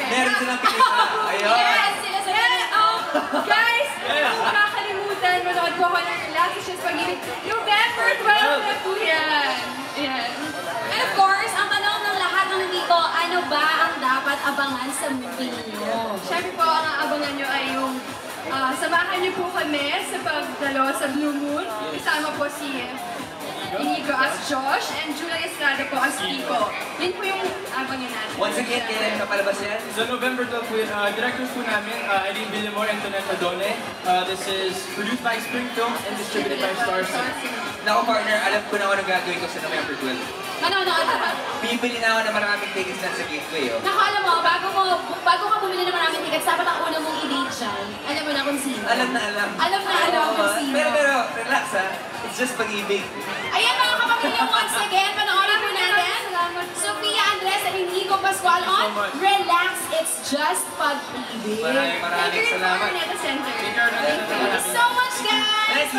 Meron silang pelikula. Ayun. Yes, sila sa guys, kung kakalimutan, manood po ako ng Relax Issues Pag-ibig. November 12 na po yan. Yes. And of course, ang tanong ng lahat ng nandito, ano ba ang dapat abangan sa movie ninyo? Siyempre po, ang aabangan nyo ay yung samahan niyo po kami sa pagdalo sa Blue Moon. Kasama po si Inigo as Josh and Julia Estrada po as Kiko. Yun po yung abangan natin. Once again, kailan kapalabas yan? So November 12 po, directors po namin, Eileen Villamor and Tonette Madone. This is produced by Spring Films and distributed by Star Cinema. Naku partner, alam ko na anong gagawin ko sa November 12. Ano? Bibili na ako ng maraming tickets lang sa gateway, oh. Naku, alam mo, bago ka bumili ng maraming tickets, dapat ang una mong i-date dyan. Alam mo na kung sino. Alam na alam. Alam kung sino. Pero, relax ha. It's just pag-ibig. Ayan mga kapamilya, once again, panoorin po natin. Sofia Andres and Inigo Pascual on Relax, It's Just Pag-ibig. Maraming Thank you rin po, salamat. Araneta Center. Thank you so much, guys!